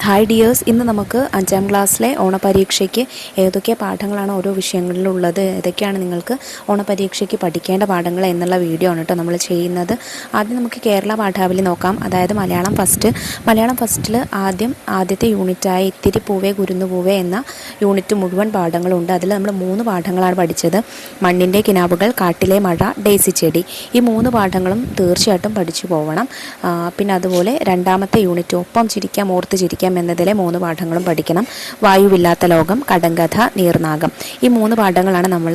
Hi dears, ഇന്ന് നമുക്ക് 5ാം ക്ലാസ്സിലെ ഓണപരീക്ഷയ്ക്ക് ഏതൊക്കെ പാഠങ്ങളാണ് ഓരോ വിഷയങ്ങളിലുള്ളത്, ഏതൊക്കെയാണ് നിങ്ങൾക്ക് ഓണപരീക്ഷയ്ക്ക് പഠിക്കേണ്ട പാഠങ്ങൾ എന്നുള്ള വീഡിയോ ആണ് കേട്ടോ നമ്മൾ ചെയ്യുന്നത്. ആദ്യം നമുക്ക് കേരള പാഠാവലി നോക്കാം. അതായത് മലയാളം ഫസ്റ്റിൽ ആദ്യത്തെ യൂണിറ്റായ ഇത്തിരി പൂവേ കുരുന്നു പൂവേ എന്ന യൂണിറ്റ് മുഴുവൻ പാഠങ്ങളുണ്ട്. അതിൽ നമ്മൾ 3 പാഠങ്ങളാണ് പഠിച്ചത്. മണ്ണിൻ്റെ കിനാവുകൾ, കാട്ടിലെ മഴ, ഡേസി ചെടി. ഈ 3 പാഠങ്ങളും തീർച്ചയായിട്ടും പഠിച്ചു പോകണം. പിന്നെ അതുപോലെ രണ്ടാമത്തെ യൂണിറ്റ് ഒപ്പം ചിരിക്കാം ഓർത്ത് ചിരിക്കാം എന്നതിലെ 3 പാഠങ്ങളും പഠിക്കണം. വായുവില്ലാത്ത ലോകം, കടങ്കഥ, നീർനാഗം. ഈ 3 പാഠങ്ങളാണ് നമ്മൾ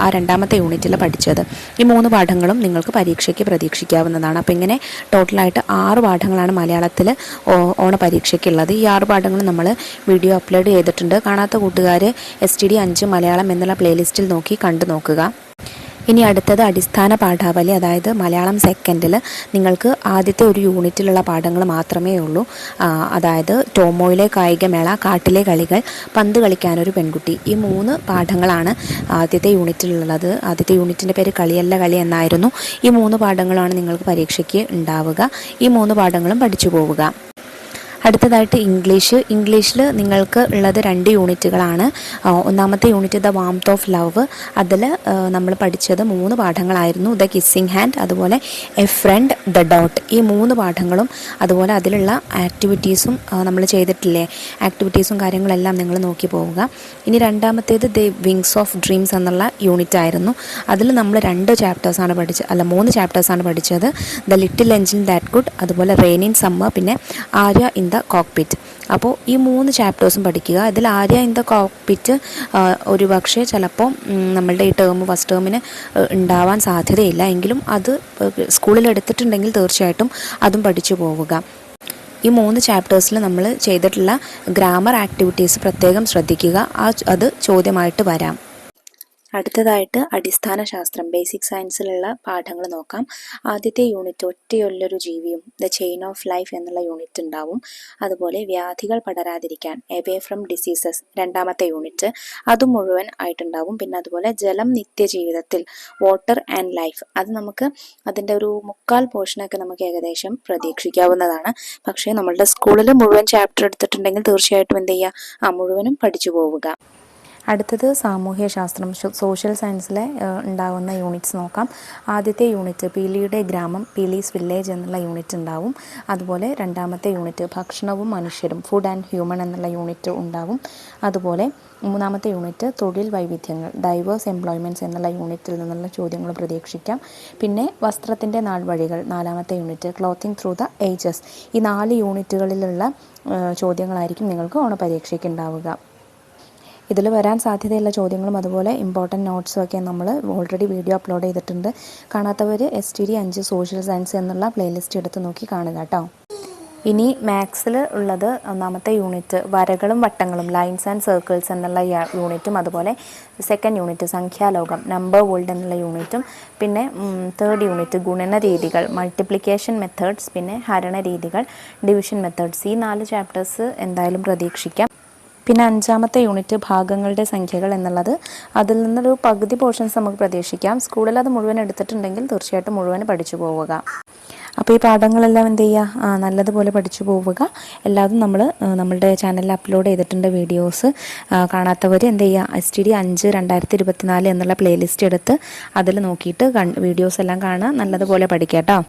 ആ രണ്ടാമത്തെ യൂണിറ്റിൽ പഠിച്ചത്. ഈ 3 പാഠങ്ങളും നിങ്ങൾക്ക് പരീക്ഷയ്ക്ക് പ്രതീക്ഷിക്കാവുന്നതാണ്. അപ്പോൾ ഇങ്ങനെ ടോട്ടലായിട്ട് 6 പാഠങ്ങളാണ് മലയാളത്തിൽ ഓണപരീക്ഷയ്ക്കുള്ളത്. ഈ 6 പാഠങ്ങളും നമ്മൾ വീഡിയോ അപ്ലോഡ് ചെയ്തിട്ടുണ്ട്. കാണാത്ത കൂട്ടുകാർ STD 5 മലയാളം എന്നുള്ള പ്ലേലിസ്റ്റിൽ നോക്കി കണ്ടു നോക്കുക. ഇനി അടുത്തത് അടിസ്ഥാന പാഠാവലി, അതായത് മലയാളം സെക്കൻഡിൽ നിങ്ങൾക്ക് ആദ്യത്തെ ഒരു യൂണിറ്റിലുള്ള പാഠങ്ങൾ മാത്രമേ ഉള്ളൂ. അതായത് ടോമോയിലെ കായികമേള, കാട്ടിലെ കളികൾ, പന്ത് കളിക്കാനൊരു പെൺകുട്ടി. ഈ 3 പാഠങ്ങളാണ് ആദ്യത്തെ യൂണിറ്റിലുള്ളത്. ആദ്യത്തെ യൂണിറ്റിൻ്റെ പേര് കളിയല്ല കളി എന്നായിരുന്നു. ഈ 3 പാഠങ്ങളാണ് നിങ്ങൾക്ക് പരീക്ഷയ്ക്ക് ഉണ്ടാവുക. ഈ 3 പാഠങ്ങളും പഠിച്ചു പോവുക. അടുത്തതായിട്ട് ഇംഗ്ലീഷിൽ നിങ്ങൾക്ക് ഉള്ളത് 2 യൂണിറ്റുകളാണ്. ഒന്നാമത്തെ unit the warmth of love. അതിൽ നമ്മൾ പഠിച്ചത് 3 പാഠങ്ങളായിരുന്നു. ദ കിസ്സിങ് ഹാൻഡ്, അതുപോലെ എ ഫ്രണ്ട്, ദ ഡോട്ട്. ഈ 3 പാഠങ്ങളും അതുപോലെ അതിലുള്ള ആക്ടിവിറ്റീസും നമ്മൾ ചെയ്തിട്ടില്ലേ, ആക്ടിവിറ്റീസും കാര്യങ്ങളെല്ലാം നിങ്ങൾ നോക്കി പോവുക. ഇനി രണ്ടാമത്തേത് ദ വിങ്സ് ഓഫ് ഡ്രീംസ് എന്നുള്ള യൂണിറ്റ് ആയിരുന്നു. അതിൽ നമ്മൾ 3 ചാപ്റ്റേഴ്സാണ് പഠിച്ചത്. The little engine that could, അതുപോലെ റെയിൻ ഇൻ സമ്മർ, പിന്നെ ആര്യ ഇൻ ദ കോക്പിറ്റ്. അപ്പോൾ ഈ 3 ചാപ്റ്റേഴ്സും പഠിക്കുക. ഇതിൽ ആര്യ ഇൻ ദ കോക്പിറ്റ് ഒരു പക്ഷേ ചിലപ്പോൾ നമ്മളുടെ ഈ ഫസ്റ്റ് ടേമിന് ഉണ്ടാവാൻ സാധ്യതയില്ല. എങ്കിലും അത് സ്കൂളിൽ എടുത്തിട്ടുണ്ടെങ്കിൽ തീർച്ചയായിട്ടും അതും പഠിച്ചു പോവുക. ഈ 3 ചാപ്റ്റേഴ്സിൽ നമ്മൾ ചെയ്തിട്ടുള്ള ഗ്രാമർ ആക്ടിവിറ്റീസ് പ്രത്യേകം ശ്രദ്ധിക്കുക. അത് ചോദ്യമായിട്ട് വരാം. അടുത്തതായിട്ട് അടിസ്ഥാന ശാസ്ത്രം, ബേസിക് സയൻസിലുള്ള പാഠങ്ങൾ നോക്കാം. ആദ്യത്തെ യൂണിറ്റ് ഒറ്റയൊല്ലൊരു ജീവിയും, ദ ചെയിൻ ഓഫ് ലൈഫ് എന്നുള്ള യൂണിറ്റ് ഉണ്ടാവും. അതുപോലെ വ്യാധികൾ പടരാതിരിക്കാൻ, എവേ ഫ്രം ഡിസീസസ്, രണ്ടാമത്തെ യൂണിറ്റ് അതും മുഴുവൻ ആയിട്ടുണ്ടാവും. പിന്നെ അതുപോലെ ജലം നിത്യജീവിതത്തിൽ, വാട്ടർ ആൻഡ് ലൈഫ്, അത് നമുക്ക് അതിൻ്റെ ഒരു 3/4 പോർഷനൊക്കെ നമുക്ക് ഏകദേശം പ്രതീക്ഷിക്കാവുന്നതാണ്. പക്ഷേ നമ്മളുടെ സ്കൂളിൽ മുഴുവൻ ചാപ്റ്റർ എടുത്തിട്ടുണ്ടെങ്കിൽ തീർച്ചയായിട്ടും എന്ത് ചെയ്യുക, മുഴുവനും പഠിച്ചു പോവുക. അടുത്തത് സാമൂഹ്യ ശാസ്ത്രം, സോഷ്യൽ സയൻസിലെ ഉണ്ടാകുന്ന യൂണിറ്റ്സ് നോക്കാം. ആദ്യത്തെ യൂണിറ്റ് പീലിയുടെ ഗ്രാമം, പീലീസ് വില്ലേജ് എന്നുള്ള യൂണിറ്റ് ഉണ്ടാവും. അതുപോലെ രണ്ടാമത്തെ യൂണിറ്റ് ഭക്ഷണവും മനുഷ്യരും, ഫുഡ് ആൻഡ് ഹ്യൂമൻ എന്നുള്ള യൂണിറ്റ് ഉണ്ടാവും. അതുപോലെ മൂന്നാമത്തെ യൂണിറ്റ് തൊഴിൽ വൈവിധ്യങ്ങൾ, ഡൈവേഴ്സ് എംപ്ലോയ്മെൻറ്റ്സ് എന്നുള്ള യൂണിറ്റിൽ നിന്നുള്ള ചോദ്യങ്ങൾ പ്രതീക്ഷിക്കാം. പിന്നെ വസ്ത്രത്തിൻ്റെ നാൾവഴികൾ, 4ാമത്തെ unit clothing through the ages. ഈ 4 യൂണിറ്റുകളിലുള്ള ചോദ്യങ്ങളായിരിക്കും നിങ്ങൾക്ക് ഓണപരീക്ഷയ്ക്ക് ഉണ്ടാവുക. ഇതിൽ വരാൻ സാധ്യതയുള്ള ചോദ്യങ്ങളും അതുപോലെ ഇമ്പോർട്ടൻറ്റ് നോട്ട്സും ഒക്കെ നമ്മൾ ഓൾറെഡി വീഡിയോ അപ്ലോഡ് ചെയ്തിട്ടുണ്ട്. കാണാത്തവർ STD 5 സോഷ്യൽ സയൻസ് എന്നുള്ള പ്ലേലിസ്റ്റ് എടുത്ത് നോക്കി കാണുക കേട്ടോ. ഇനി മാത്സിൽ ഉള്ളത് 1ാമത്തെ യൂണിറ്റ് വരകളും വട്ടങ്ങളും, ലൈൻസ് ആൻഡ് സർക്കിൾസ് എന്നുള്ള യൂണിറ്റും, അതുപോലെ 2nd യൂണിറ്റ് സംഖ്യാലോകം, നമ്പർ വേൾഡ് എന്നുള്ള യൂണിറ്റും, പിന്നെ 3rd യൂണിറ്റ് ഗുണന രീതികൾ, മൾട്ടിപ്ലിക്കേഷൻ മെത്തേഡ്സ്, പിന്നെ ഹരണ രീതികൾ, ഡിവിഷൻ മെത്തേഡ്സ്. ഈ 4 ചാപ്റ്റേഴ്സ് എന്തായാലും പ്രതീക്ഷിക്കാം. പിന്നെ 5ാമത്തെ യൂണിറ്റ് ഭാഗങ്ങളുടെ സംഖ്യകൾ എന്നുള്ളത്, അതിൽ നിന്നൊരു പകുതി പോർഷൻസ് നമുക്ക് പ്രതീക്ഷിക്കാം. സ്കൂളിൽ അത് മുഴുവൻ എടുത്തിട്ടുണ്ടെങ്കിൽ തീർച്ചയായിട്ടും മുഴുവൻ പഠിച്ചു പോവുക. അപ്പോൾ ഈ പാഠങ്ങളെല്ലാം എന്ത് ചെയ്യുക, നല്ലതുപോലെ പഠിച്ചു പോവുക. എല്ലാതും നമ്മളുടെ ചാനലിൽ അപ്ലോഡ് ചെയ്തിട്ടുണ്ട് വീഡിയോസ്. കാണാത്തവർ എന്ത് ചെയ്യുക, STD 5 2024 എന്നുള്ള പ്ലേലിസ്റ്റ് എടുത്ത് അതിൽ നോക്കിയിട്ട് വീഡിയോസ് എല്ലാം കാണുക. നല്ലതുപോലെ പഠിക്കാം കേട്ടോ.